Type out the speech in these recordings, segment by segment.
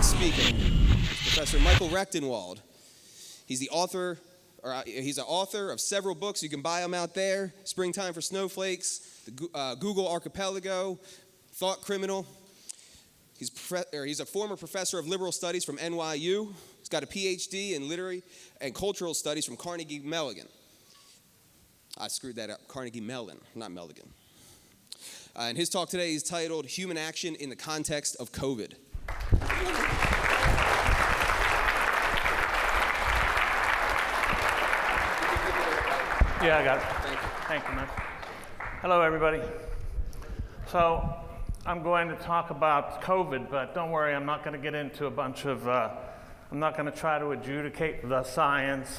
next speaker is Professor Michael Rectenwald. He's an author of several books. You can buy them out there. Springtime for Snowflakes, the Google Archipelago, Thought Criminal. He's a former professor of liberal studies from NYU. He's got a PhD in literary and cultural studies from Carnegie Mellon. I screwed that up. Carnegie Mellon, not Milligan. And his talk today is titled Human Action in the Context of COVID. Yeah, I got it. Thank you, man. Hello, everybody. So I'm going to talk about COVID, but don't worry, I'm not going to get into a bunch of, I'm not going to try to adjudicate the science.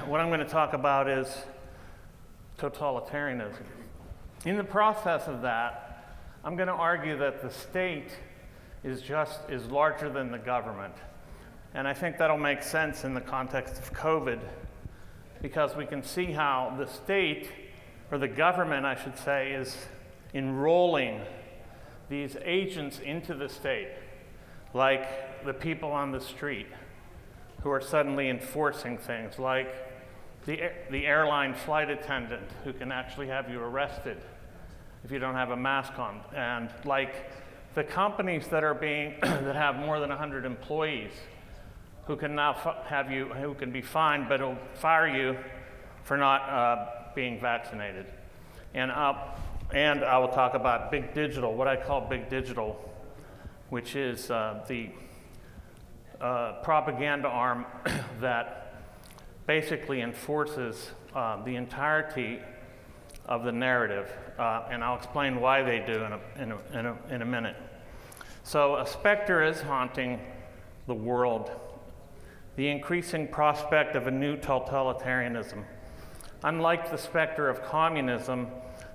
What I'm going to talk about is totalitarianism. In the process of that, I'm going to argue that the state is larger than the government. And I think that'll make sense in the context of COVID, because we can see how the state, or the government, I should say, is enrolling these agents into the state, like the people on the street who are suddenly enforcing things, like the airline flight attendant who can actually have you arrested if you don't have a mask on, and like the companies that are that have more than 100 employees who can now who can be fined, but will fire you for not being vaccinated. And I will talk about big digital, what I call big digital, which is the propaganda arm that basically enforces the entirety of the narrative, and I'll explain why they do in a minute. So a specter is haunting the world, the increasing prospect of a new totalitarianism. Unlike the specter of communism,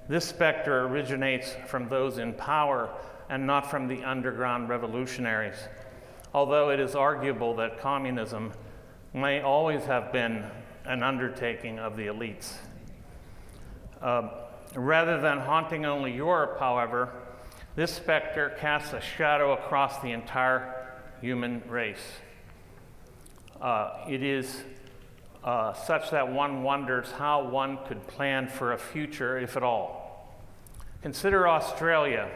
this specter originates from those in power and not from the underground revolutionaries, although it is arguable that communism may always have been an undertaking of the elites. Rather than haunting only Europe, however, this specter casts a shadow across the entire human race. It is such that one wonders how one could plan for a future, if at all. Consider Australia,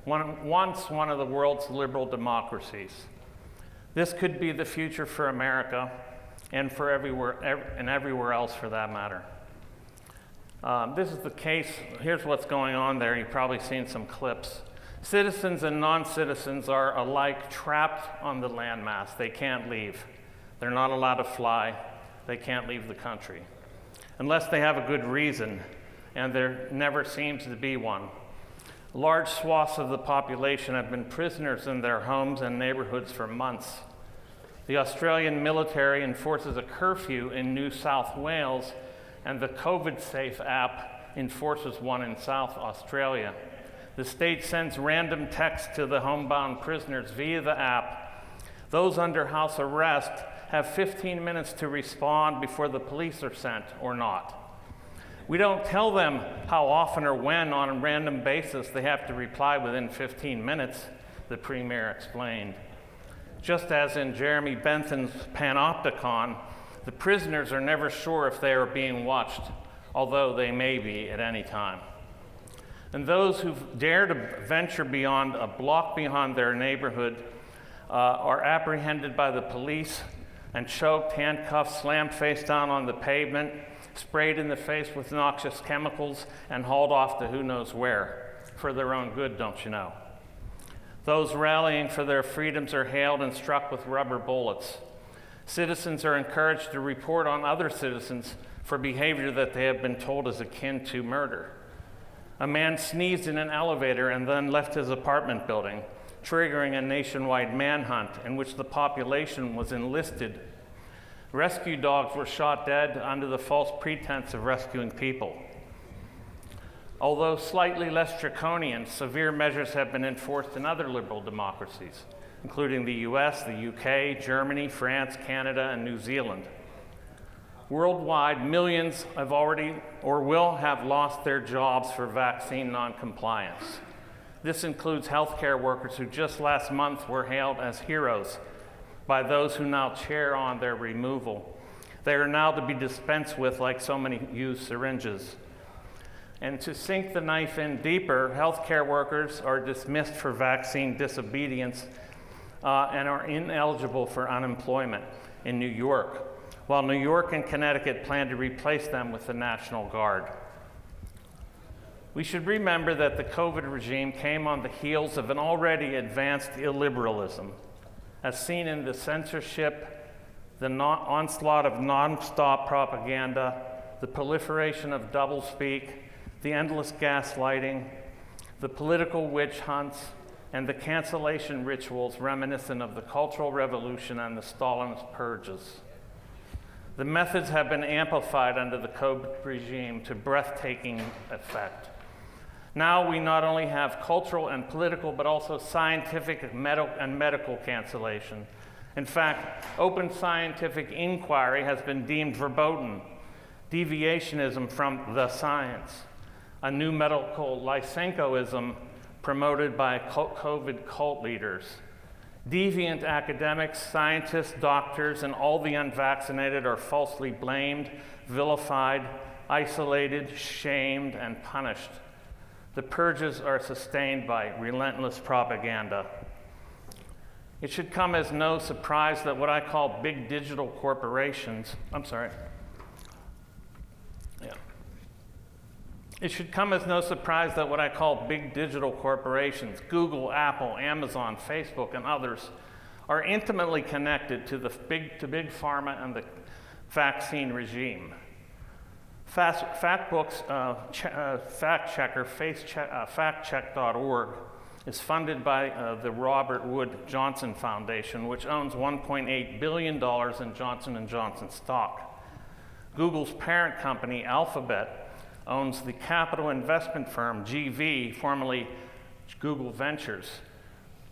once one of the world's liberal democracies. This could be the future for America and for everywhere else for that matter. This is the case. Here's what's going on there. You've probably seen some clips. Citizens and non-citizens are alike trapped on the landmass. They can't leave. They're not allowed to fly. They can't leave the country unless they have a good reason, and there never seems to be one. Large swaths of the population have been prisoners in their homes and neighborhoods for months. The Australian military enforces a curfew in New South Wales, and the COVID Safe app enforces one in South Australia. The state sends random texts to the homebound prisoners via the app. Those under house arrest have 15 minutes to respond before the police are sent or not. We don't tell them how often or when on a random basis they have to reply within 15 minutes, the Premier explained. Just as in Jeremy Bentham's Panopticon, the prisoners are never sure if they are being watched, although they may be at any time. And those who dare to venture beyond a block beyond their neighborhood are apprehended by the police and choked, handcuffed, slammed face down on the pavement, sprayed in the face with noxious chemicals, and hauled off to who knows where, for their own good, don't you know. Those rallying for their freedoms are hailed and struck with rubber bullets. Citizens are encouraged to report on other citizens for behavior that they have been told is akin to murder. A man sneezed in an elevator and then left his apartment building, triggering a nationwide manhunt in which the population was enlisted. Rescue dogs were shot dead under the false pretense of rescuing people. Although slightly less draconian, severe measures have been enforced in other liberal democracies, including the US, the UK, Germany, France, Canada, and New Zealand. Worldwide, millions have already or will have lost their jobs for vaccine noncompliance. This includes healthcare workers who just last month were hailed as heroes by those who now cheer on their removal. They are now to be dispensed with like so many used syringes. And to sink the knife in deeper, healthcare workers are dismissed for vaccine disobedience and are ineligible for unemployment in New York, while New York and Connecticut plan to replace them with the National Guard. We should remember that the COVID regime came on the heels of an already advanced illiberalism, as seen in the censorship, the onslaught of nonstop propaganda, the proliferation of doublespeak, the endless gaslighting, the political witch hunts, and the cancellation rituals reminiscent of the Cultural Revolution and the Stalinist purges. The methods have been amplified under the COVID regime to breathtaking effect. Now we not only have cultural and political, but also scientific and medical cancellation. In fact, open scientific inquiry has been deemed verboten, deviationism from the science, a new medical Lysenkoism promoted by COVID cult leaders. Deviant academics, scientists, doctors, and all the unvaccinated are falsely blamed, vilified, isolated, shamed, and punished. The purges are sustained by relentless propaganda. It should come as no surprise that what I call big digital corporations, It should come as no surprise that what I call big digital corporations, Google, Apple, Amazon, Facebook, and others, are intimately connected to big pharma and the vaccine regime. Factbook's fact-checker, factcheck.org, is funded by the Robert Wood Johnson Foundation, which owns $1.8 billion in Johnson & Johnson stock. Google's parent company, Alphabet, owns the capital investment firm GV, formerly Google Ventures.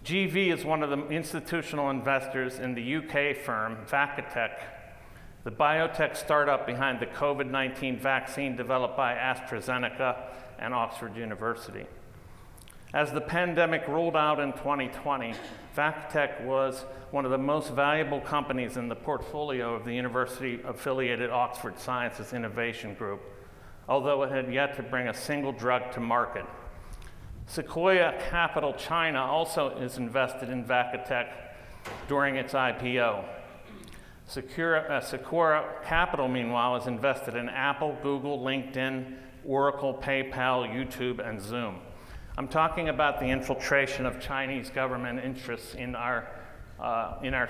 GV is one of the institutional investors in the UK firm Vacatech, the biotech startup behind the COVID-19 vaccine developed by AstraZeneca and Oxford University. As the pandemic rolled out in 2020, Vacatech was one of the most valuable companies in the portfolio of the university-affiliated Oxford Sciences Innovation Group, although it had yet to bring a single drug to market. Sequoia Capital China also is invested in Vacatech during its IPO. Sequoia Capital, meanwhile, is invested in Apple, Google, LinkedIn, Oracle, PayPal, YouTube, and Zoom. I'm talking about the infiltration of Chinese government interests in our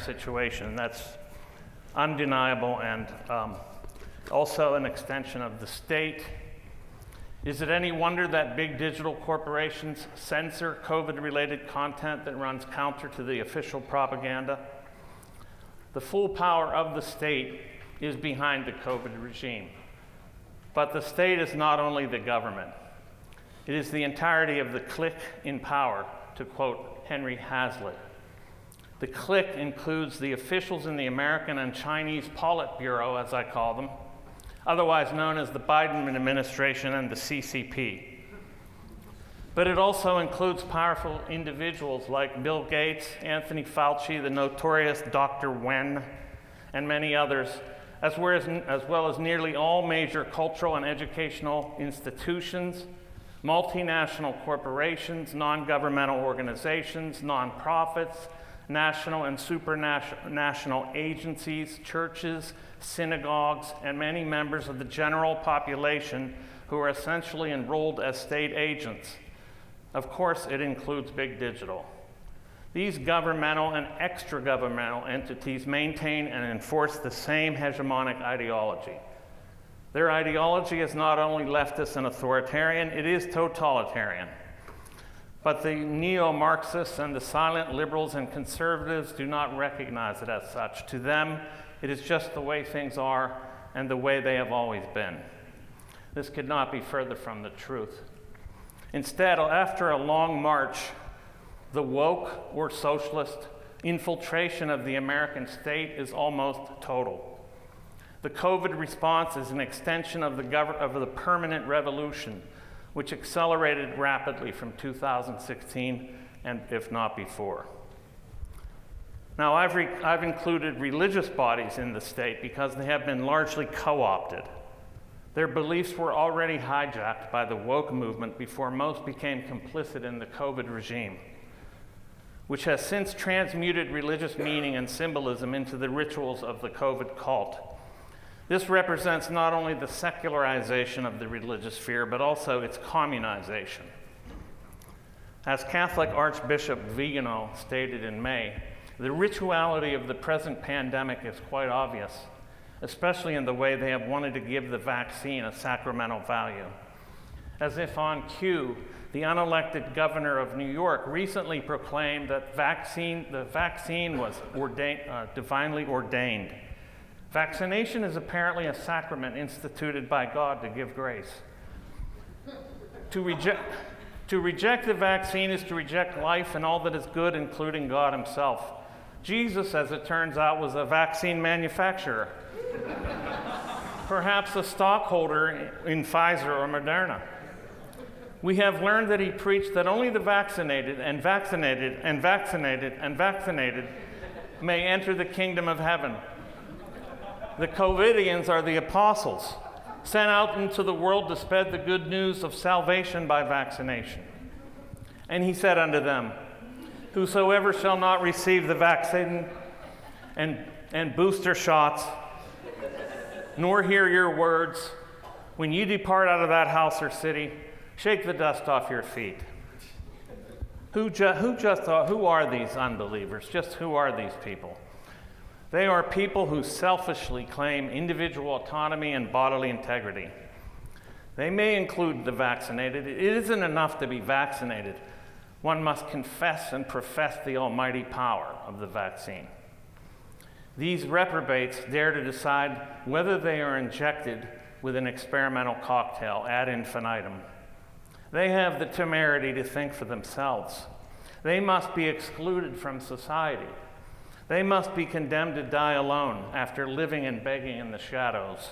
situation. That's undeniable and also an extension of the state. Is it any wonder that big digital corporations censor COVID-related content that runs counter to the official propaganda? The full power of the state is behind the COVID regime. But the state is not only the government. It is the entirety of the clique in power, to quote Henry Hazlitt. The clique includes the officials in the American and Chinese Politburo, as I call them, otherwise known as the Biden administration and the CCP. But it also includes powerful individuals like Bill Gates, Anthony Fauci, the notorious Dr. Wen, and many others, as well as nearly all major cultural and educational institutions, multinational corporations, non-governmental organizations, nonprofits, national and supranational agencies, churches, synagogues, and many members of the general population who are essentially enrolled as state agents. Of course, it includes big digital. These governmental and extra-governmental entities maintain and enforce the same hegemonic ideology. Their ideology is not only leftist and authoritarian, it is totalitarian. But the neo-Marxists and the silent liberals and conservatives do not recognize it as such. To them, it is just the way things are and the way they have always been. This could not be further from the truth. Instead, after a long march, the woke or socialist infiltration of the American state is almost total. The COVID response is an extension of the permanent revolution, which accelerated rapidly from 2016 and if not before. Now, I've included religious bodies in the state because they have been largely co-opted. Their beliefs were already hijacked by the woke movement before most became complicit in the COVID regime, which has since transmuted religious meaning and symbolism into the rituals of the COVID cult. This represents not only the secularization of the religious sphere, but also its communization. As Catholic Archbishop Vigano stated in May, the rituality of the present pandemic is quite obvious, especially in the way they have wanted to give the vaccine a sacramental value. As if on cue, the unelected governor of New York recently proclaimed that the vaccine was divinely ordained. Vaccination is apparently a sacrament instituted by God to give grace. To reject the vaccine is to reject life and all that is good, including God himself. Jesus, as it turns out, was a vaccine manufacturer. Perhaps a stockholder in Pfizer or Moderna. We have learned that he preached that only the vaccinated and vaccinated and vaccinated and vaccinated may enter the kingdom of heaven. The COVIDians are the apostles, sent out into the world to spread the good news of salvation by vaccination. And he said unto them, whosoever shall not receive the vaccine and booster shots, nor hear your words, when you depart out of that house or city, shake the dust off your feet. Who are these unbelievers? Just who are these people? They are people who selfishly claim individual autonomy and bodily integrity. They may include the vaccinated. It isn't enough to be vaccinated. One must confess and profess the almighty power of the vaccine. These reprobates dare to decide whether they are injected with an experimental cocktail ad infinitum. They have the temerity to think for themselves. They must be excluded from society. They must be condemned to die alone after living and begging in the shadows.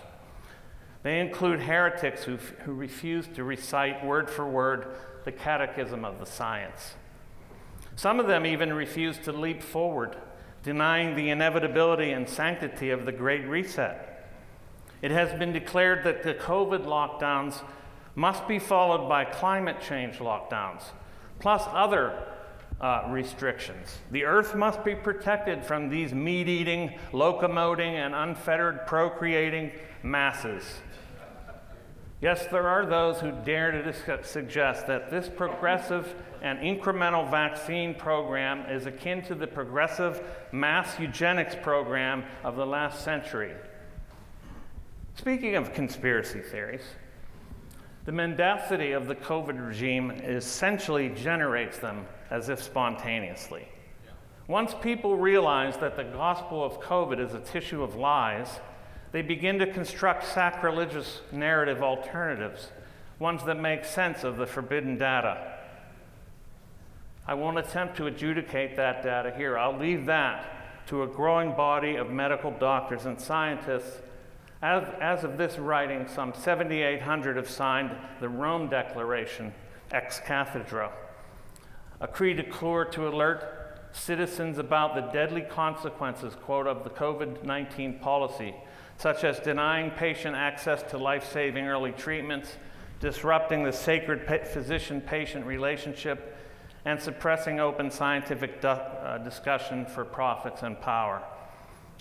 They include heretics who refuse to recite word for word the catechism of the science. Some of them even refuse to leap forward, denying the inevitability and sanctity of the Great Reset. It has been declared that the COVID lockdowns must be followed by climate change lockdowns, plus other restrictions. The earth must be protected from these meat-eating, locomoting, and unfettered procreating masses. Yes, there are those who dare to suggest that this progressive and incremental vaccine program is akin to the progressive mass eugenics program of the last century. Speaking of conspiracy theories, the mendacity of the COVID regime essentially generates them as if spontaneously. Once people realize that the gospel of COVID is a tissue of lies, they begin to construct sacrilegious narrative alternatives, ones that make sense of the forbidden data. I won't attempt to adjudicate that data here. I'll leave that to a growing body of medical doctors and scientists. As of this writing, some 7,800 have signed the Rome Declaration ex cathedra, a cri de coeur to alert citizens about the deadly consequences, quote, of the COVID-19 policy, such as denying patient access to life-saving early treatments, disrupting the sacred physician-patient relationship, and suppressing open scientific discussion for profits and power.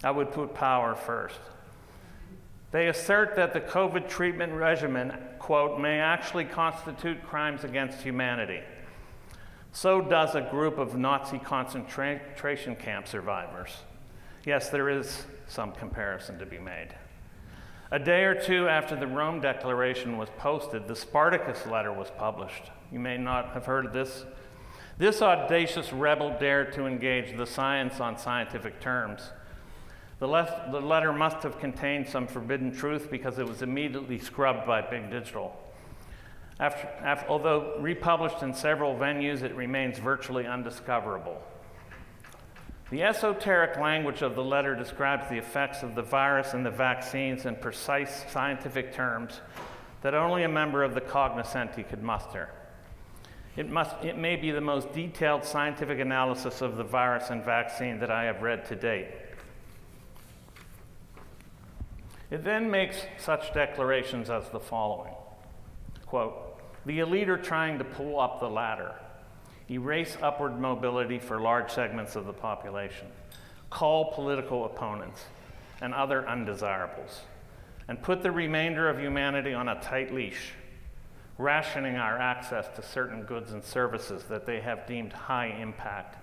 I would put power first. They assert that the COVID treatment regimen, quote, may actually constitute crimes against humanity. So does a group of Nazi concentration camp survivors. Yes, there is some comparison to be made. A day or two after the Rome Declaration was posted, the Spartacus letter was published. You may not have heard of this. This audacious rebel dared to engage the science on scientific terms. The letter must have contained some forbidden truth because it was immediately scrubbed by Big Digital. Although republished in several venues, it remains virtually undiscoverable. The esoteric language of the letter describes the effects of the virus and the vaccines in precise scientific terms, that only a member of the cognoscenti could muster. It may be the most detailed scientific analysis of the virus and vaccine that I have read to date. It then makes such declarations as the following, quote, "The elite are trying to pull up the ladder, erase upward mobility for large segments of the population, cull political opponents and other undesirables, and put the remainder of humanity on a tight leash, rationing our access to certain goods and services that they have deemed high impact,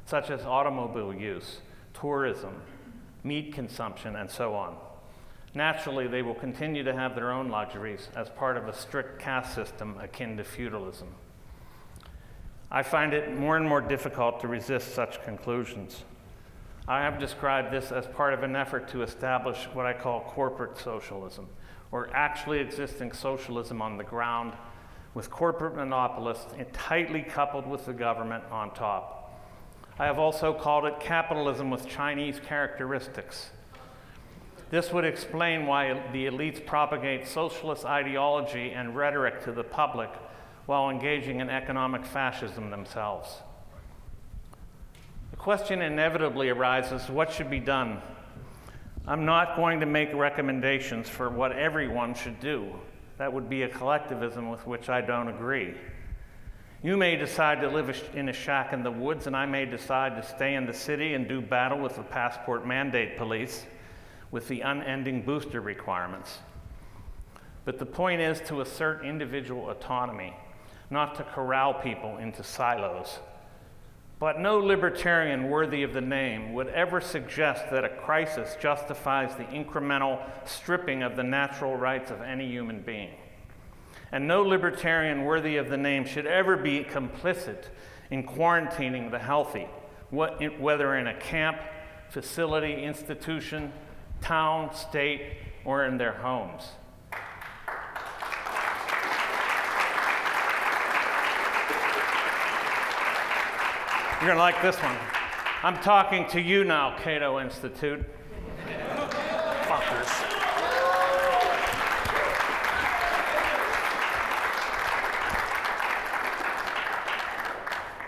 such as automobile use, tourism, meat consumption, and so on. Naturally, they will continue to have their own luxuries as part of a strict caste system akin to feudalism. I find it more and more difficult to resist such conclusions. I have described this as part of an effort to establish what I call corporate socialism, or actually existing socialism on the ground, with corporate monopolists tightly coupled with the government on top. I have also called it capitalism with Chinese characteristics. This would explain why the elites propagate socialist ideology and rhetoric to the public while engaging in economic fascism themselves. The question inevitably arises, what should be done? I'm not going to make recommendations for what everyone should do. That would be a collectivism with which I don't agree. You may decide to live in a shack in the woods, and I may decide to stay in the city and do battle with the passport mandate police, with the unending booster requirements. But the point is to assert individual autonomy, not to corral people into silos. But no libertarian worthy of the name would ever suggest that a crisis justifies the incremental stripping of the natural rights of any human being. And no libertarian worthy of the name should ever be complicit in quarantining the healthy, whether in a camp, facility, institution, town, state, or in their homes. You're gonna like this one. I'm talking to you now, Cato Institute. Fuckers.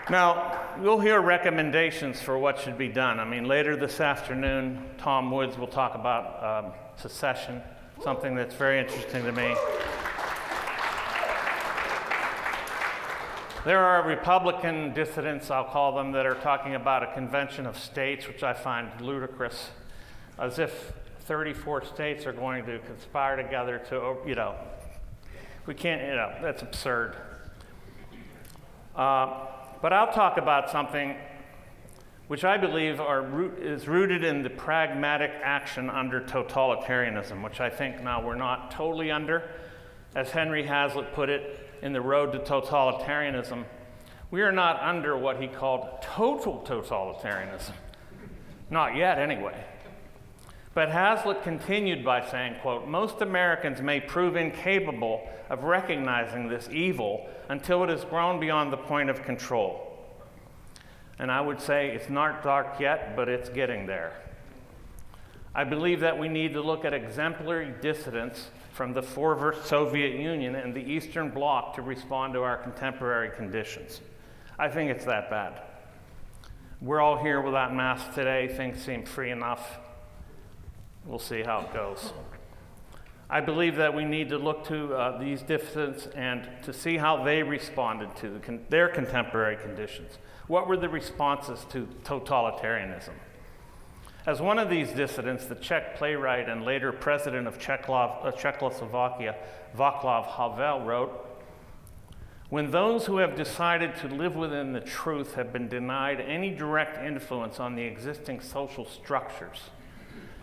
Now, we'll hear recommendations for what should be done. I mean, later this afternoon, Tom Woods will talk about secession, something that's very interesting to me. There are Republican dissidents, I'll call them, that are talking about a convention of states, which I find ludicrous, as if 34 states are going to conspire together to, we can't, that's absurd. But I'll talk about something which I believe is rooted in the pragmatic action under totalitarianism, which I think now we're not totally under. As Henry Hazlitt put it, in the road to totalitarianism, we are not under what he called total totalitarianism. Not yet, anyway. But Hazlitt continued by saying, quote, "Most Americans may prove incapable of recognizing this evil until it has grown beyond the point of control." And I would say it's not dark yet, but it's getting there. I believe that we need to look at exemplary dissidents from the former Soviet Union and the Eastern Bloc to respond to our contemporary conditions. I think it's that bad. We're all here without masks today. Things seem free enough. We'll see how it goes. I believe that we need to look to these dissidents and to see how they responded to their contemporary conditions. What were the responses to totalitarianism? As one of these dissidents, the Czech playwright and later president of Czechoslovakia, Václav Havel, wrote, "When those who have decided to live within the truth have been denied any direct influence on the existing social structures,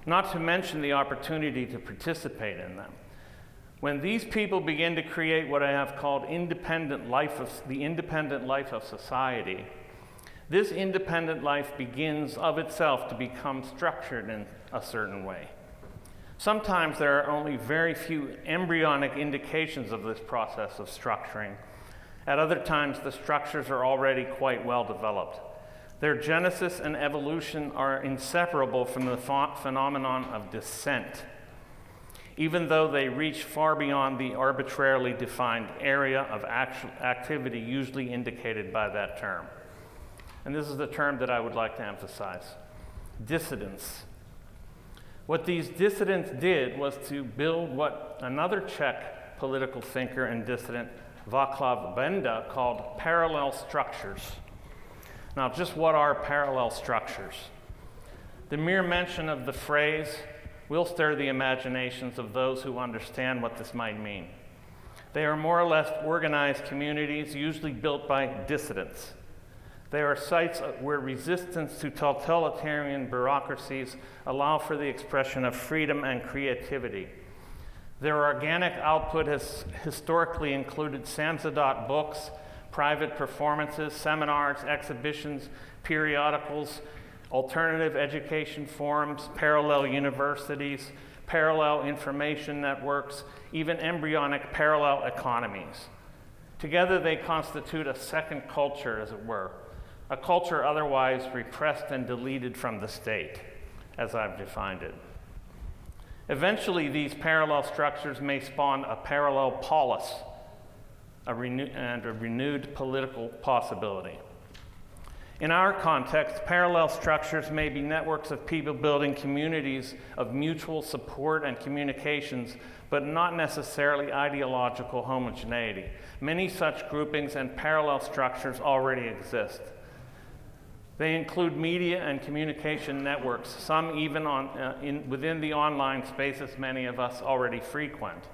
not to mention the opportunity to participate in them, when these people begin to create what I have called the independent life of society, this independent life begins of itself to become structured in a certain way. Sometimes there are only very few embryonic indications of this process of structuring. At other times, the structures are already quite well developed. Their genesis and evolution are inseparable from the phenomenon of descent. even though they reach far beyond the arbitrarily defined area of activity usually indicated by that term. And this is the term that I would like to emphasize: dissidence. What these dissidents did was to build what another Czech political thinker and dissident, Václav Benda, called parallel structures. Now, just what are parallel structures? The mere mention of the phrase will stir the imaginations of those who understand what this might mean. They are more or less organized communities, usually built by dissidents. They are sites where resistance to totalitarian bureaucracies allow for the expression of freedom and creativity. Their organic output has historically included Samizdat books, private performances, seminars, exhibitions, periodicals, alternative education forums, parallel universities, parallel information networks, even embryonic parallel economies. Together they constitute a second culture, as it were, a culture otherwise repressed and deleted from the state, as I've defined it. Eventually, these parallel structures may spawn a parallel polis, a renewed political possibility. In our context, parallel structures may be networks of people building communities of mutual support and communications, but not necessarily ideological homogeneity. Many such groupings and parallel structures already exist. They include media and communication networks, some even within the online spaces many of us already frequent.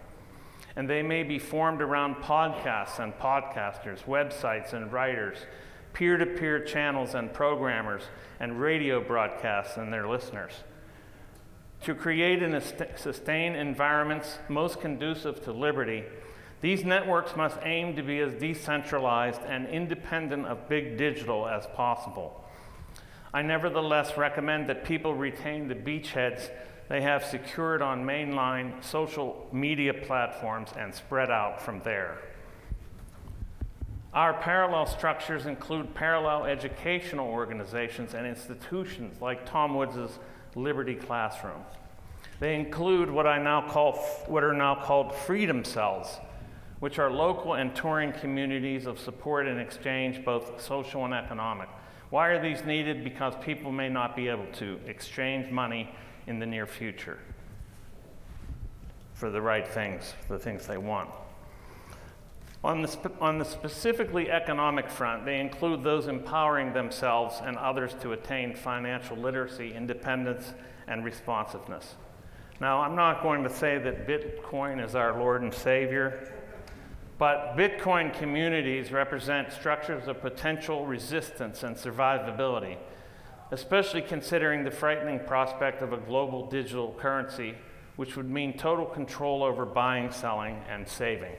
And they may be formed around podcasts and podcasters, websites and writers, peer-to-peer channels and programmers, and radio broadcasts and their listeners. To create and sustain environments most conducive to liberty, these networks must aim to be as decentralized and independent of big digital as possible. I nevertheless recommend that people retain the beachheads they have secured on mainline social media platforms and spread out from there. Our parallel structures include parallel educational organizations and institutions like Tom Woods' Liberty Classroom. They include what are now called freedom cells, which are local and touring communities of support and exchange, both social and economic. Why are these needed? Because people may not be able to exchange money in the near future for the right things, the things they want. On the specifically economic front, they include those empowering themselves and others to attain financial literacy, independence, and responsiveness. Now, I'm not going to say that Bitcoin is our Lord and Savior, but Bitcoin communities represent structures of potential resistance and survivability, especially considering the frightening prospect of a global digital currency, which would mean total control over buying, selling, and saving.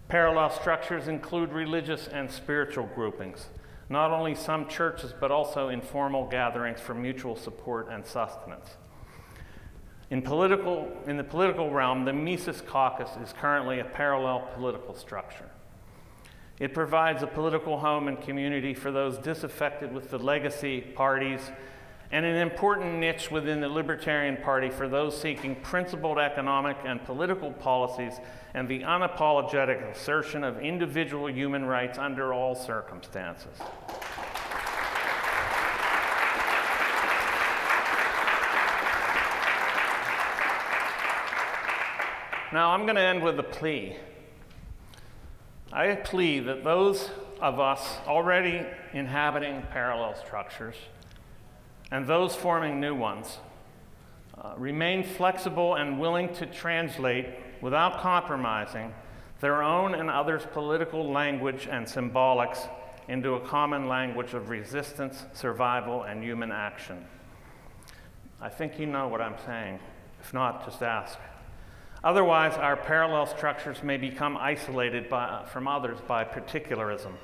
Parallel structures include religious and spiritual groupings, not only some churches, but also informal gatherings for mutual support and sustenance. In the political realm, the Mises Caucus is currently a parallel political structure. It provides a political home and community for those disaffected with the legacy parties, and an important niche within the Libertarian Party for those seeking principled economic and political policies and the unapologetic assertion of individual human rights under all circumstances. Now, I'm going to end with a plea. I plea that those of us already inhabiting parallel structures and those forming new ones remain flexible and willing to translate, without compromising, their own and others' political language and symbolics into a common language of resistance, survival, and human action. I think you know what I'm saying. If not, just ask. Otherwise, our parallel structures may become isolated from others by particularism.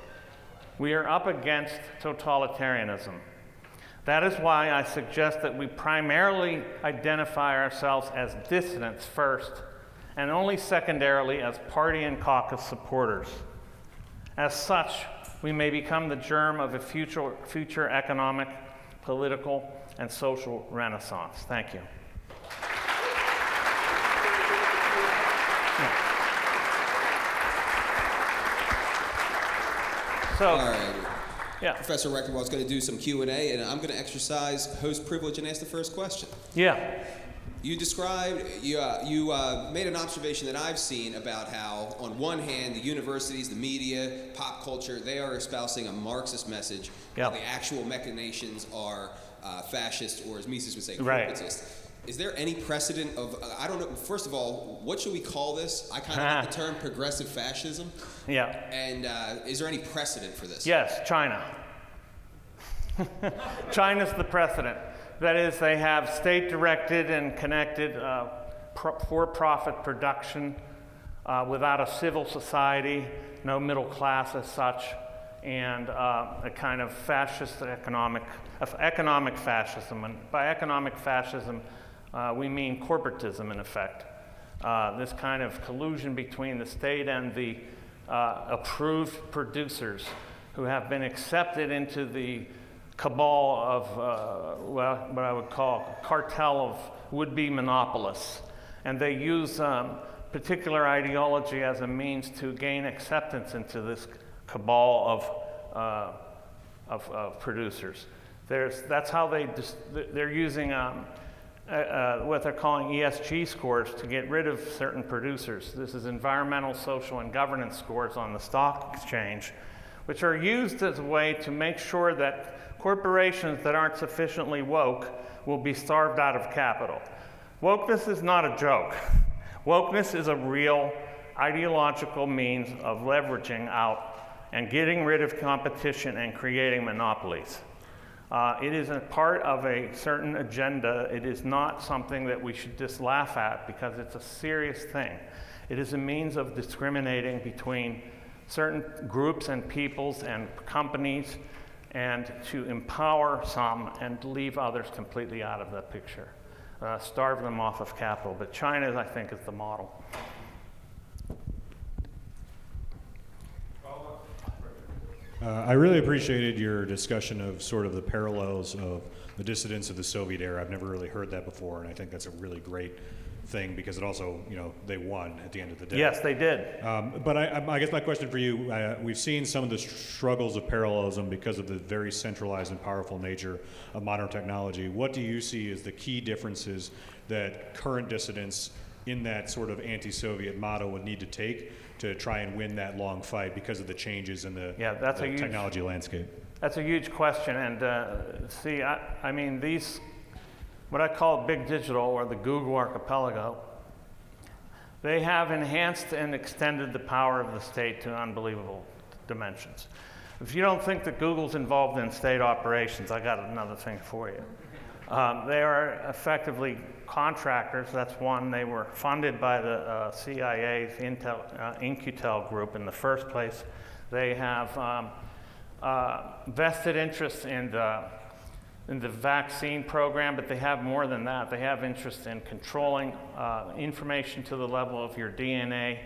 We are up against totalitarianism. That is why I suggest that we primarily identify ourselves as dissidents first, and only secondarily as party and caucus supporters. As such, we may become the germ of a future economic, political, and social renaissance. Thank you. So, All right. yeah. Professor Rectenwald is going to do some Q&A, and I'm going to exercise host privilege and ask the first question. Yeah. You described, you made an observation that I've seen about how, on one hand, the universities, the media, pop culture, they are espousing a Marxist message, while the actual machinations are fascist, or as Mises would say, corporatist. Is there any precedent of, I don't know, first of all, what should we call this? I kind of like the term progressive fascism. Yeah. And is there any precedent for this? Yes, China. China's the precedent. That is, they have state-directed and connected for-profit production without a civil society, no middle class as such, and a kind of fascist economic fascism. And by economic fascism, we mean corporatism, in effect. This kind of collusion between the state and the approved producers who have been accepted into the cabal of what I would call a cartel of would-be monopolists. And they use particular ideology as a means to gain acceptance into this cabal of producers. That's how they're using what they're calling ESG scores to get rid of certain producers. This is environmental, social, and governance scores on the stock exchange, which are used as a way to make sure that corporations that aren't sufficiently woke will be starved out of capital. Wokeness is not a joke. Wokeness is a real ideological means of leveraging out and getting rid of competition and creating monopolies. It is a part of a certain agenda. It is not something that we should just laugh at because it's a serious thing. It is a means of discriminating between certain groups and peoples and companies, and to empower some and leave others completely out of the picture, starve them off of capital. But China, I think, is the model. I really appreciated your discussion of sort of the parallels of the dissidents of the Soviet era. I've never really heard that before, and I think that's a really great thing because it also, they won at the end of the day. Yes, they did. But I guess my question for you, we've seen some of the struggles of parallelism because of the very centralized and powerful nature of modern technology. What do you see as the key differences that current dissidents in that sort of anti-Soviet motto would need to take to try and win that long fight because of the changes in the technology landscape? That's a huge question. And I mean, these, what I call big digital, or the Google archipelago, they have enhanced and extended the power of the state to unbelievable dimensions. If you don't think that Google's involved in state operations, I got another thing for you. They are effectively contractors. That's one. They were funded by the CIA's Incutel group in the first place. They have vested interest in the vaccine program, but they have more than that. They have interest in controlling information to the level of your DNA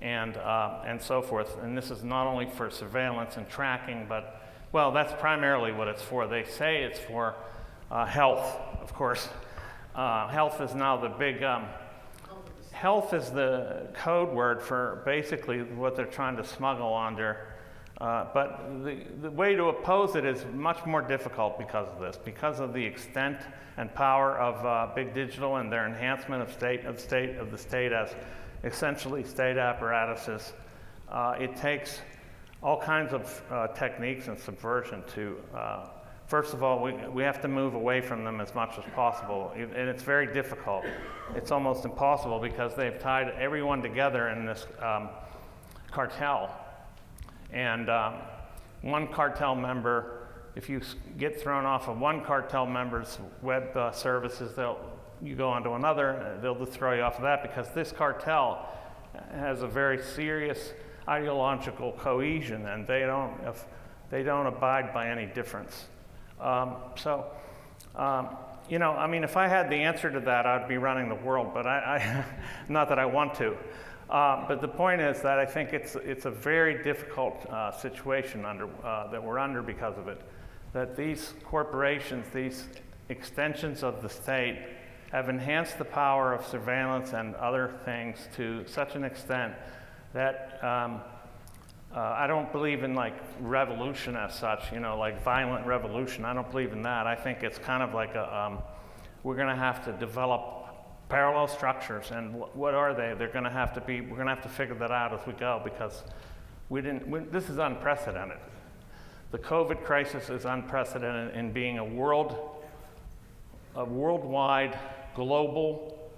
and so forth. And this is not only for surveillance and tracking, but, well, that's primarily what it's for. They say it's for health, of course. Health is now the big, health is the code word for basically what they're trying to smuggle under. But the way to oppose it is much more difficult because of this, because of the extent and power of big digital and their enhancement of the state as essentially state apparatuses. It takes all kinds of techniques and subversion to first of all, we have to move away from them as much as possible, and it's very difficult. It's almost impossible because they've tied everyone together in this cartel. And one cartel member, if you get thrown off of one cartel member's web services, you go onto another, they'll just throw you off of that because this cartel has a very serious ideological cohesion, and they don't abide by any difference. I mean, if I had the answer to that, I'd be running the world, but not that I want to. But the point is that I think it's a very difficult situation that we're under because of it. That these corporations, these extensions of the state, have enhanced the power of surveillance and other things to such an extent that I don't believe in like revolution as such, like violent revolution. I don't believe in that. I think it's kind of like we're going to have to develop parallel structures, and what are they? We're going to have to figure that out as we go, because this is unprecedented. The COVID crisis is unprecedented in being a worldwide, global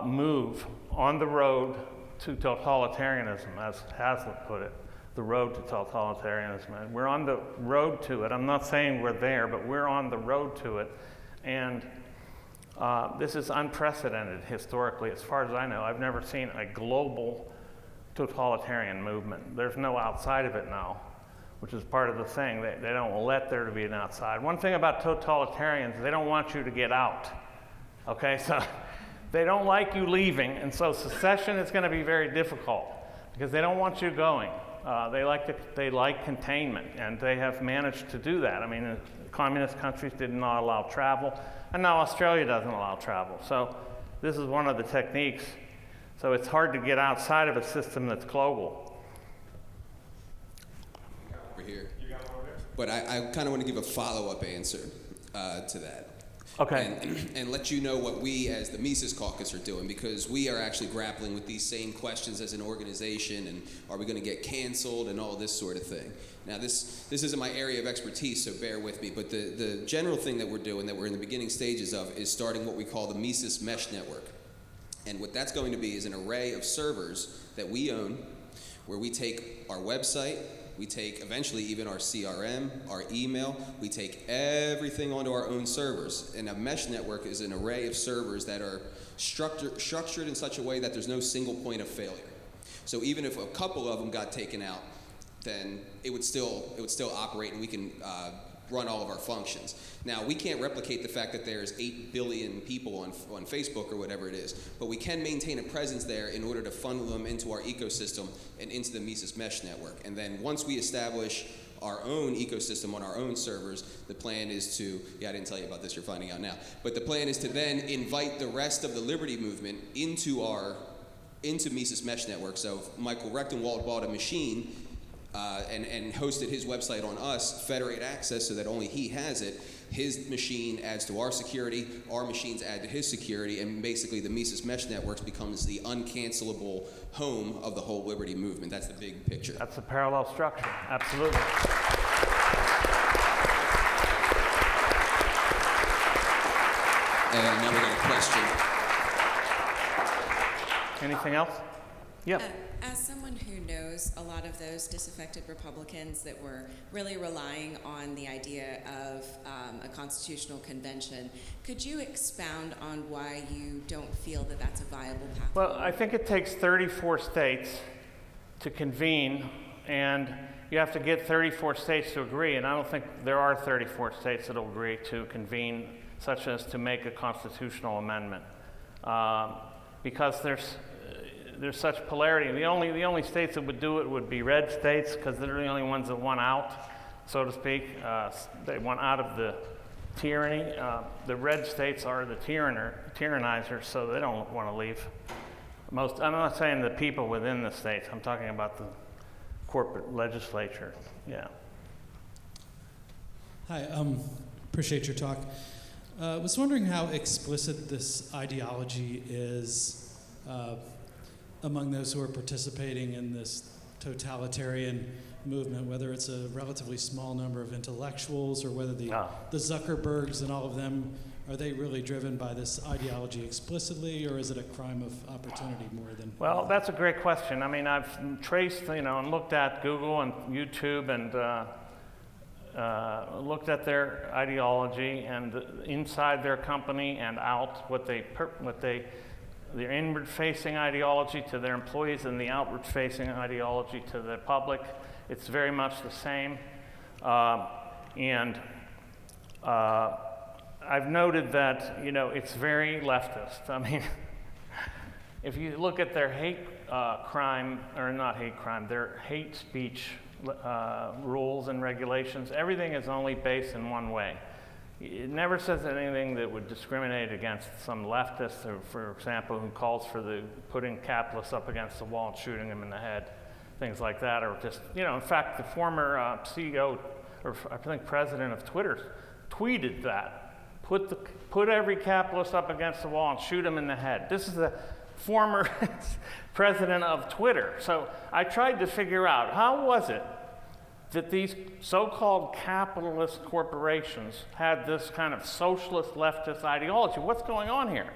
move on the road to totalitarianism, as Hazlitt put it, the road to totalitarianism. And we're on the road to it. I'm not saying we're there, but we're on the road to it. And this is unprecedented historically, as far as I know. I've never seen a global totalitarian movement. There's no outside of it now, which is part of the thing. They don't let there to be an outside. One thing about totalitarians, they don't want you to get out. Okay, so they don't like you leaving, and so secession is going to be very difficult because they don't want you going. They like containment, and they have managed to do that. I mean, communist countries did not allow travel, and now Australia doesn't allow travel. So this is one of the techniques. So it's hard to get outside of a system that's global. Over here. But I kind of want to give a follow-up answer to that. Okay. And let you know what we as the Mises Caucus are doing, because we are actually grappling with these same questions as an organization, and are we going to get canceled and all this sort of thing. Now this isn't my area of expertise, so bear with me, but the general thing that we're doing, that we're in the beginning stages of, is starting what we call the Mises Mesh Network. And what that's going to be is an array of servers that we own, where we take our website, we take eventually even our CRM, our email, we take everything onto our own servers. And a mesh network is an array of servers that are structured in such a way that there's no single point of failure. So even if a couple of them got taken out, then it would still operate, and we can run all of our functions. Now, we can't replicate the fact that there's 8 billion people on Facebook or whatever it is, but we can maintain a presence there in order to funnel them into our ecosystem and into the Mises Mesh Network. And then once we establish our own ecosystem on our own servers, the plan is to, I didn't tell you about this, you're finding out now, but the plan is to then invite the rest of the Liberty movement into Mises Mesh Network. So if Michael Rectenwald bought a machine, and hosted his website on us, federate access so that only he has it. His machine adds to our security, our machines add to his security, and basically the Mises Mesh Networks becomes the uncancelable home of the whole Liberty movement. That's the big picture. That's a parallel structure, absolutely. And now we got a question. Anything else? Yeah. As someone who knows a lot of those disaffected Republicans that were really relying on the idea of a constitutional convention, could you expound on why you don't feel that that's a viable path Well, forward? I think it takes 34 states to convene, and you have to get 34 states to agree, and I don't think there are 34 states that will agree to convene, such as to make a constitutional amendment, because there's such polarity. The only states that would do it would be red states, because they're the only ones that want out, so to speak. They want out of the tyranny. The red states are the tyrannizers, so they don't want to leave. I'm not saying the people within the states. I'm talking about the corporate legislature. Yeah. Hi, appreciate your talk. Was wondering how explicit this ideology is among those who are participating in this totalitarian movement, whether it's a relatively small number of intellectuals or whether the Zuckerbergs and all of them, are they really driven by this ideology explicitly, or is it a crime of opportunity more than? Well, that's a great question. I mean, I've traced, and looked at Google and YouTube and looked at their ideology and inside their company and out their inward-facing ideology to their employees and the outward-facing ideology to the public. It's very much the same. I've noted that, it's very leftist. I mean, if you look at their their hate speech rules and regulations, everything is only based in one way. It never says anything that would discriminate against some leftist, or, for example, who calls for putting capitalists up against the wall and shooting them in the head. things like that, or just, in fact, the former CEO, or I think president of Twitter, tweeted that. Put every capitalist up against the wall and shoot him in the head. This is the former president of Twitter. So I tried to figure out, how was it that these so-called capitalist corporations had this kind of socialist leftist ideology? What's going on here?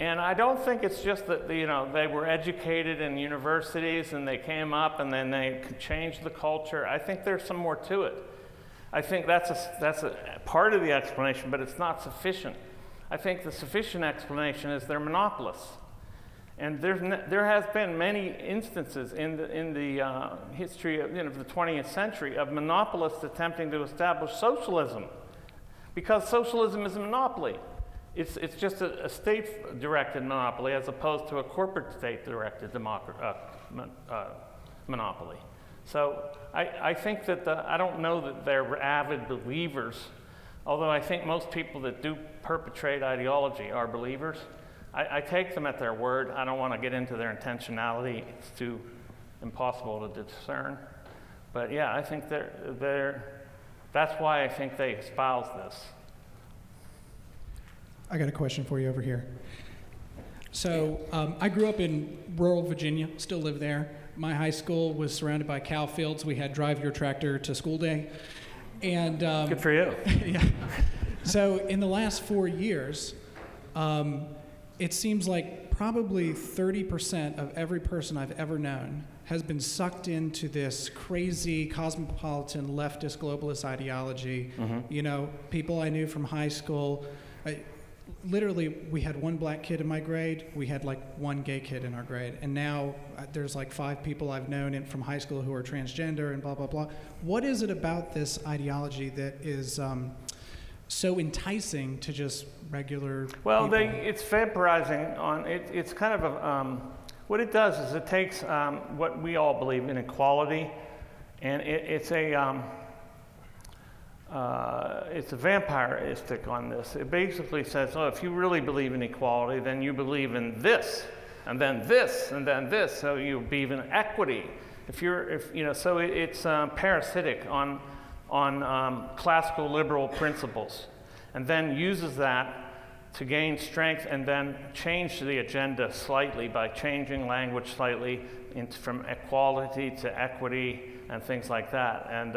And I don't think it's just that they were educated in universities and they came up and then they changed the culture. I think there's some more to it. I think that's a part of the explanation, but it's not sufficient. I think the sufficient explanation is they're monopolists. And there has been many instances in the history of the 20th century of monopolists attempting to establish socialism, because socialism is a monopoly. It's just a state-directed monopoly as opposed to a corporate state-directed monopoly. So I think that I don't know that they're avid believers, although I think most people that do perpetrate ideology are believers. I take them at their word. I don't want to get into their intentionality. It's too impossible to discern. But yeah, I think that's why I think they espouse this. I got a question for you over here. So I grew up in rural Virginia, still live there. My high school was surrounded by cow fields. We had drive your tractor to school day. And good for you. Yeah. So in the last 4 years, it seems like probably 30% of every person I've ever known has been sucked into this crazy cosmopolitan leftist globalist ideology. Mm-hmm. People I knew from high school, literally we had one black kid in my grade, we had like one gay kid in our grade, and now there's like 5 people I've known from high school who are transgender and blah, blah, blah. What is it about this ideology that is so enticing to just regular people? It's vaporizing on it. It's kind of a what it does is it takes what we all believe in, equality, and it's a vampiristic on this. It basically says, if you really believe in equality, then you believe in this, and then this, and then this. So you believe in equity. So it's parasitic on classical liberal principles, and then uses that to gain strength and then change the agenda slightly by changing language slightly from equality to equity and things like that. And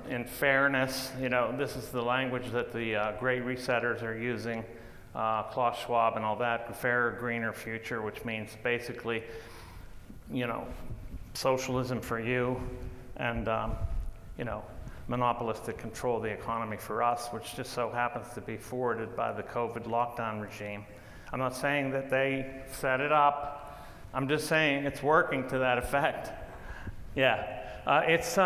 in fairness, this is the language that the Great Resetters are using, Klaus Schwab and all that, a fairer, greener future, which means basically, socialism for you and, monopolistic control of the economy for us, which just so happens to be forwarded by the COVID lockdown regime. I'm not saying that they set it up. I'm just saying it's working to that effect. Yeah, it's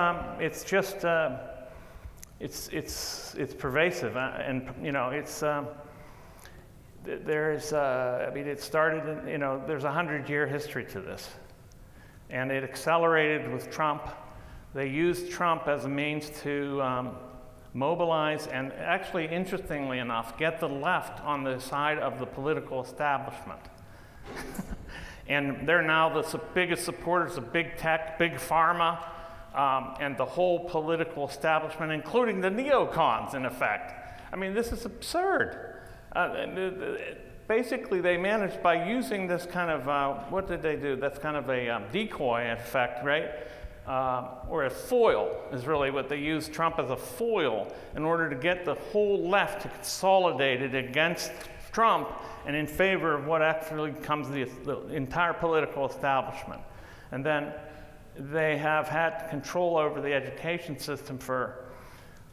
pervasive, and it's it started in, there's a 100-year history to this, and it accelerated with Trump. They used Trump as a means to mobilize and actually, interestingly enough, get the left on the side of the political establishment. And they're now the biggest supporters of big tech, big pharma, and the whole political establishment, including the neocons, in effect. I mean, this is absurd. Basically, they managed by using this kind of, what did they do? That's kind of a decoy effect, right? Or a foil is really what they use Trump as a foil in order to get the whole left to consolidate it against Trump and in favor of what actually comes the entire political establishment. And then they have had control over the education system for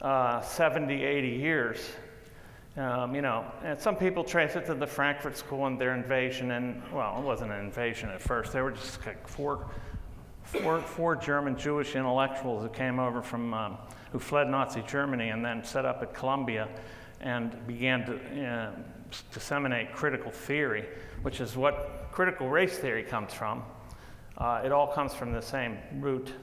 70, 80 years. And some people trace it to the Frankfurt School and their invasion, and well, it wasn't an invasion at first. They were just like four German Jewish intellectuals who came over from, who fled Nazi Germany and then set up at Columbia and began to disseminate critical theory, which is what critical race theory comes from. It all comes from the same root.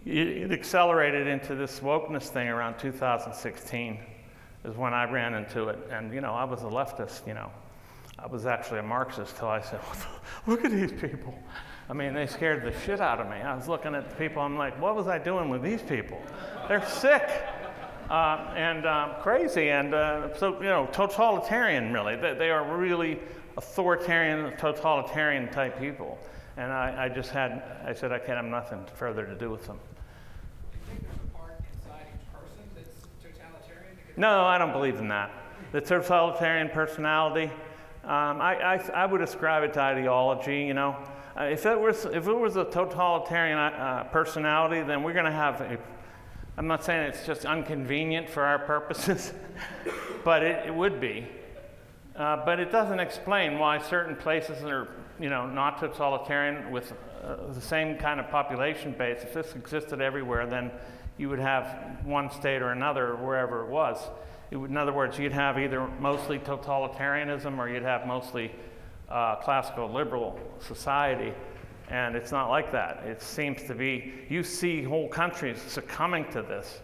It accelerated into this wokeness thing around 2016 is when I ran into it. And, I was a leftist, I was actually a Marxist till I said, look at these people. I mean, they scared the shit out of me. I was looking at the people, I'm like, what was I doing with these people? They're sick and crazy and so, totalitarian really. They are really authoritarian, totalitarian type people. And I said I can't have nothing further to do with them. Do you think there's a part inside each person that's totalitarian? No, I don't believe in that. The totalitarian personality, I would ascribe it to ideology, If it was a totalitarian personality, then we're going to have I'm not saying it's just inconvenient for our purposes, but it would be. But it doesn't explain why certain places are, not totalitarian with the same kind of population base. If this existed everywhere, then you would have one state or another, wherever it was. In other words, you'd have either mostly totalitarianism or you'd have mostly classical liberal society. And it's not like that. It seems to be, you see whole countries succumbing to this.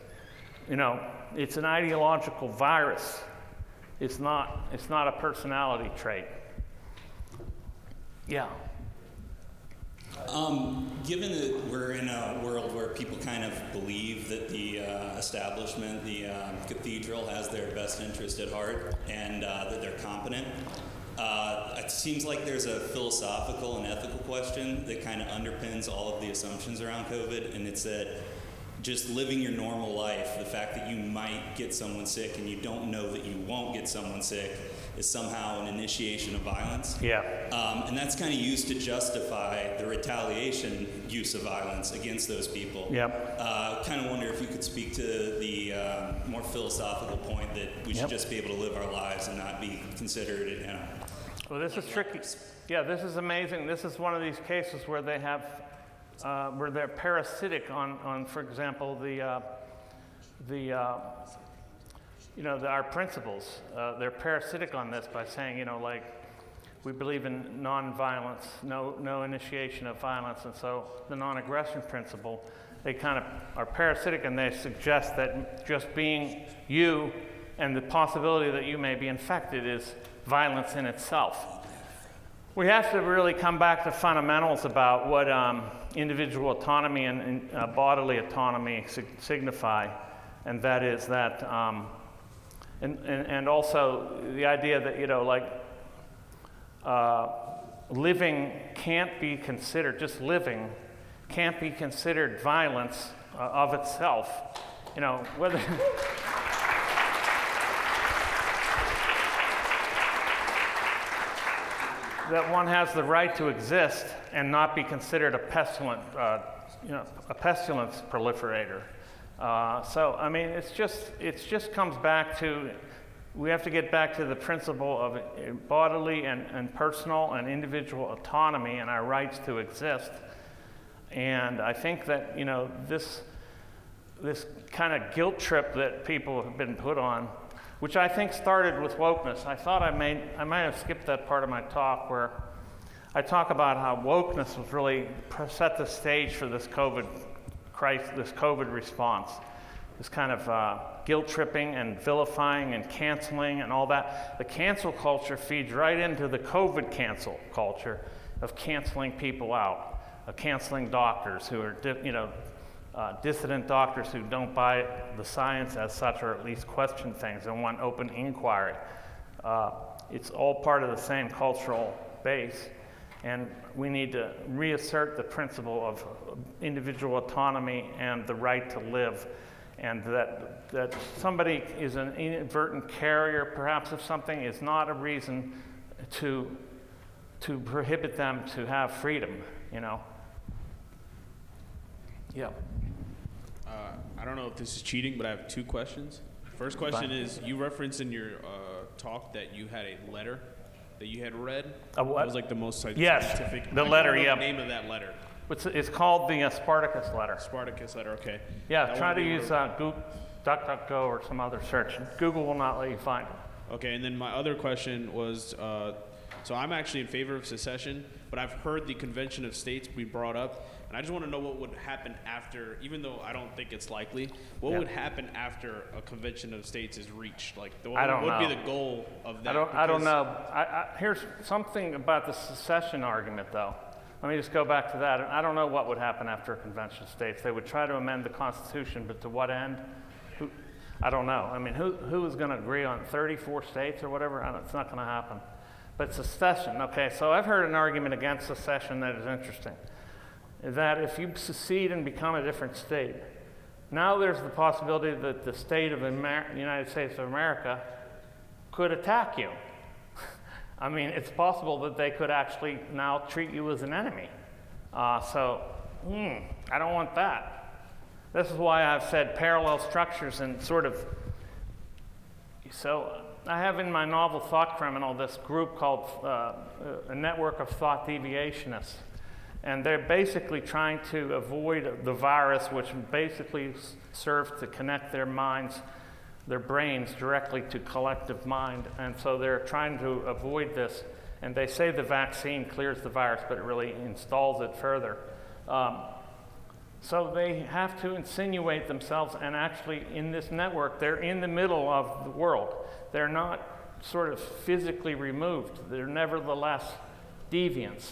It's an ideological virus. It's not a personality trait. Yeah. Given that we're in a world where people kind of believe that the establishment, the cathedral, has their best interest at heart and that they're competent, it seems like there's a philosophical and ethical question that kind of underpins all of the assumptions around COVID, and it's that just living your normal life, the fact that you might get someone sick and you don't know that you won't get someone sick is somehow an initiation of violence. Yeah. And that's kind of used to justify the retaliation use of violence against those people. Yep. Kind of wonder if you could speak to the more philosophical point that we should just be able to live our lives and not be considered, Well, this is tricky. Yeah, this is amazing. This is one of these cases where they have, where they're parasitic on, for example, our principles. They're parasitic on this by saying, we believe in nonviolence, no initiation of violence, and so the non-aggression principle, they kind of are parasitic, and they suggest that just being you and the possibility that you may be infected is violence in itself. We have to really come back to fundamentals about what individual autonomy and bodily autonomy signify, and that is that, and also the idea that living can't be considered, just living can't be considered violence of itself. Whether that one has the right to exist and not be considered a pestilence proliferator. So I mean, it just comes back to, we have to get back to the principle of bodily and personal and individual autonomy and our rights to exist. And I think that this kind of guilt trip that people have been put on, which I think started with wokeness. I thought I might have skipped that part of my talk where I talk about how wokeness was really set the stage for this COVID response. This kind of guilt tripping and vilifying and canceling and all that. The cancel culture feeds right into the COVID cancel culture of canceling people out, of canceling doctors who are, dissident doctors who don't buy the science as such, or at least question things and want open inquiry. It's all part of the same cultural base, and we need to reassert the principle of individual autonomy and the right to live, and that somebody is an inadvertent carrier, perhaps, of something, is not a reason to prohibit them to have freedom, Yeah. I don't know if this is cheating, but I have two questions. First question is, you referenced in your talk that you had a letter that you had read. A what? That was like the most scientific. Yes, the letter, yeah. The name of that letter. It's called the Spartacus letter. Spartacus letter, okay. Yeah, That try one to you use DuckDuckGo or some other search. Google will not let you find it. Okay, and then my other question was, so I'm actually in favor of secession, but I've heard the Convention of States be brought up. And I just want to know what would happen after, even though I don't think it's likely, what would happen after a convention of states is reached? Like, what would be the goal of that? I don't know. Here's something about the secession argument, though. Let me just go back to that. I don't know what would happen after a convention of states. They would try to amend the Constitution, but to what end? I don't know. I mean, who is going to agree on 34 states or whatever? It's not going to happen. But secession, okay, so I've heard an argument against secession that is interesting. That if you secede and become a different state, now there's the possibility that the state of the United States of America could attack you. I mean, it's possible that they could actually now treat you as an enemy. I don't want that. This is why I've said parallel structures and sort of, so I have in my novel Thought Criminal this group called a network of thought deviationists. And they're basically trying to avoid the virus, which basically serves to connect their minds, their brains directly to collective mind. And so they're trying to avoid this. And they say the vaccine clears the virus, but it really installs it further. So they have to insinuate themselves, and actually in this network, they're in the middle of the world. They're not sort of physically removed. They're nevertheless deviants.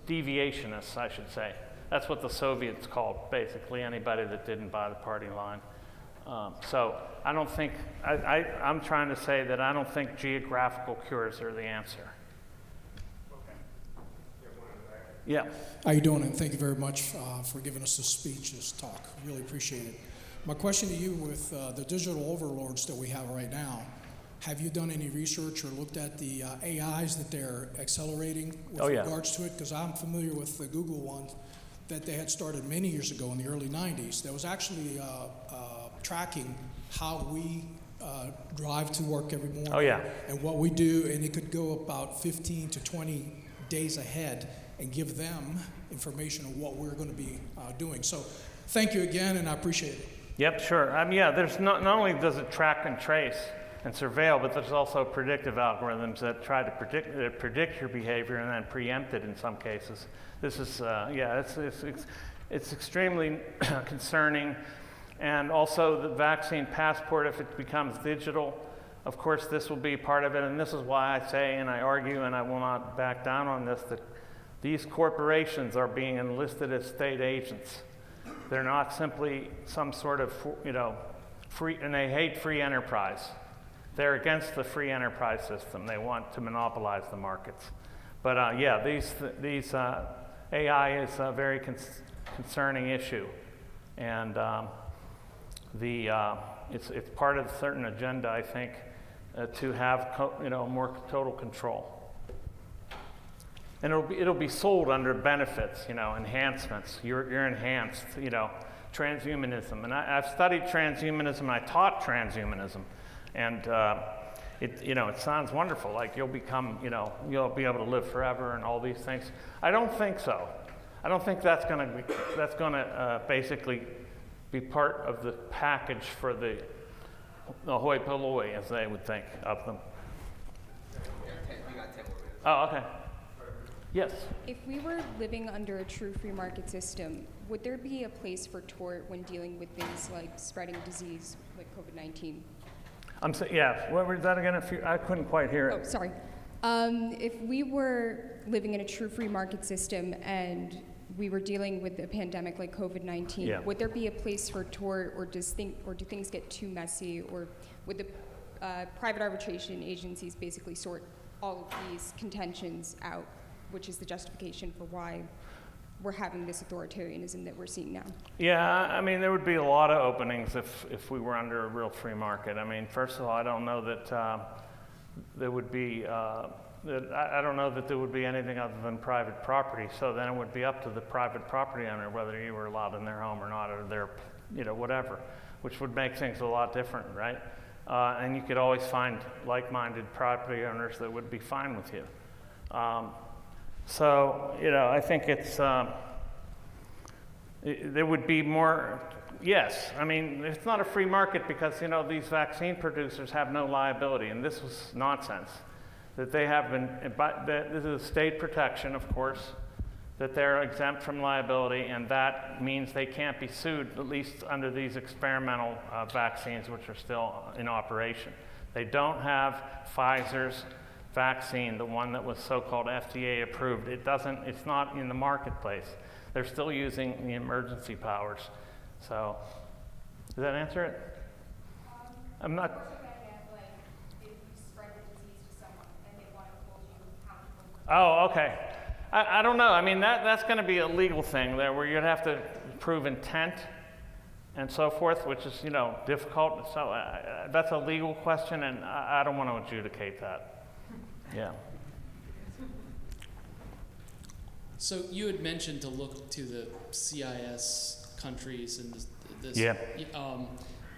Deviationists, I should say. That's what the Soviets called basically anybody that didn't buy the party line. So I don't think, I'm trying to say that I don't think geographical cures are the answer. Yeah. How you doing? And thank you very much for giving us this speech, this talk. Really appreciate it. My question to you with the digital overlords that we have right now, have you done any research or looked at the AIs that they're accelerating with regards to it? Because I'm familiar with the Google one that they had started many years ago in the early 90s. That was actually tracking how we drive to work every morning and what we do, and it could go about 15 to 20 days ahead and give them information on what we're going to be doing. So thank you again, and I appreciate it. Yep, sure. There's not only does it track and trace and surveil, but there's also predictive algorithms that try to predict your behavior and then preempt it in some cases. This is, it's extremely concerning. And also the vaccine passport, if it becomes digital, of course this will be part of it. And this is why I say, and I argue, and I will not back down on this, that these corporations are being enlisted as state agents. They're not simply some sort of, free, and they hate free enterprise. They're against the free enterprise system. They want to monopolize the markets. But these AI is a very concerning issue, and it's part of a certain agenda, I think, to have more total control. And it'll be sold under benefits, enhancements. You're enhanced, transhumanism. And I've studied transhumanism, and I taught transhumanism. And it sounds wonderful, like you'll become, you'll be able to live forever and all these things. I don't think so. I don't think that's going to basically be part of the package for the hoi polloi, as they would think of them. Oh, okay. Yes. If we were living under a true free market system, would there be a place for tort when dealing with things like spreading disease like COVID-19? What was that again? I couldn't quite hear it. Oh, sorry. If we were living in a true free market system and we were dealing with a pandemic like COVID-19, would there be a place for tort, or do things get too messy, or would the private arbitration agencies basically sort all of these contentions out, which is the justification for why we're having this authoritarianism that we're seeing now? Yeah, there would be a lot of openings if we were under a real free market. First of all, I don't know that there would be I don't know that there would be anything other than private property. So then it would be up to the private property owner whether you were allowed in their home or not, or their, whatever, which would make things a lot different, right? And you could always find like-minded property owners that would be fine with you. So, I think it's, there would be more, yes. It's not a free market because, these vaccine producers have no liability, and this was nonsense. That they have been, this is state protection, of course, that they're exempt from liability, and that means they can't be sued, at least under these experimental vaccines, which are still in operation. They don't have Pfizer's vaccine, the one that was so-called FDA approved. It's not in the marketplace. They're still using the emergency powers. So, does that answer it? I'm not. Oh, okay. I don't know. I mean, that's going to be a legal thing there, where you'd have to prove intent and so forth, which is, difficult. So that's a legal question, and I don't want to adjudicate that. Yeah. So you had mentioned to look to the CIS countries and this. Yeah.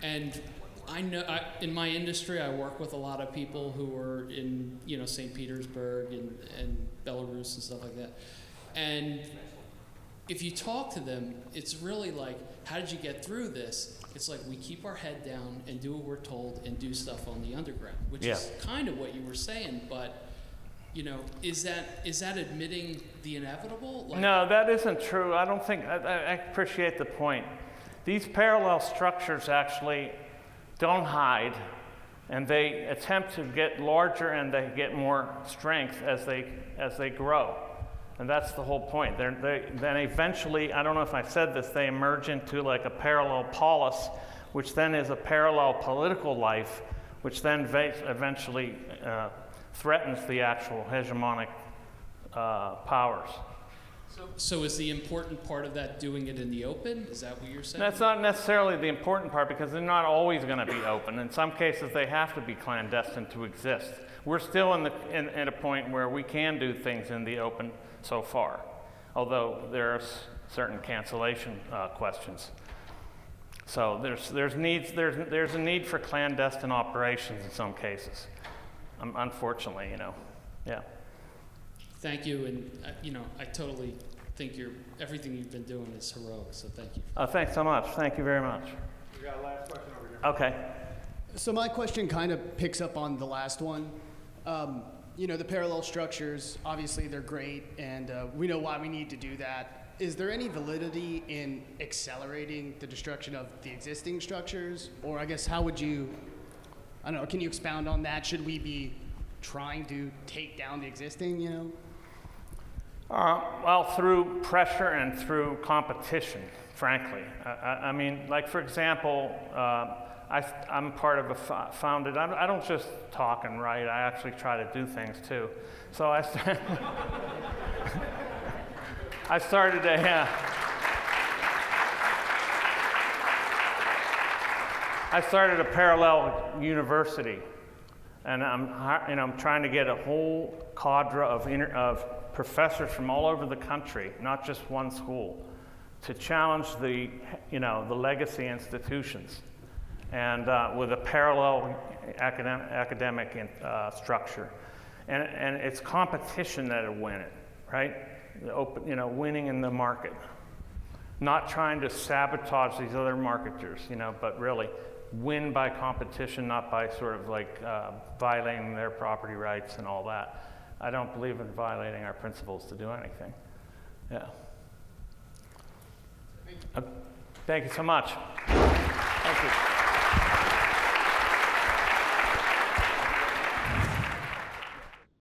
And I know in my industry, I work with a lot of people who are in, St. Petersburg and Belarus and stuff like that. And if you talk to them, it's really like, how did you get through this? It's like, we keep our head down and do what we're told and do stuff on the underground, which is kind of what you were saying, but is that admitting the inevitable? No, that isn't true. I don't think, I appreciate the point. These parallel structures actually don't hide, and they attempt to get larger and they get more strength as they grow. And that's the whole point. Then eventually, I don't know if I said this, they emerge into like a parallel polis, which then is a parallel political life, which then eventually threatens the actual hegemonic powers. So is the important part of that doing it in the open? Is that what you're saying? That's not necessarily the important part, because they're not always going to be open. In some cases, they have to be clandestine to exist. We're still in a point where we can do things in the open so far, although there's certain cancellation questions. So there's a need for clandestine operations in some cases. Unfortunately, yeah. Thank you, and I totally think everything you've been doing is heroic. So thank you. Thanks so much. Thank you very much. We got a last question over here. Okay. So my question kind of picks up on the last one. The parallel structures, obviously they're great, and we know why we need to do that. Is there any validity in accelerating the destruction of the existing structures? Or I guess how would you, can you expound on that? Should we be trying to take down the existing, Well, through pressure and through competition, frankly. I mean, like, for example, I'm part of a founded, I don't just talk and write, I actually try to do things too. So I started a parallel university, and I'm trying to get a whole cadre of professors from all over the country, not just one school, to challenge the legacy institutions, and with a parallel academic structure, and it's competition that'll win it, right? Winning in the market, not trying to sabotage these other marketers, but really win by competition, not by sort of like violating their property rights and all that. I don't believe in violating our principles to do anything. Yeah. Thank you so much. Thank you.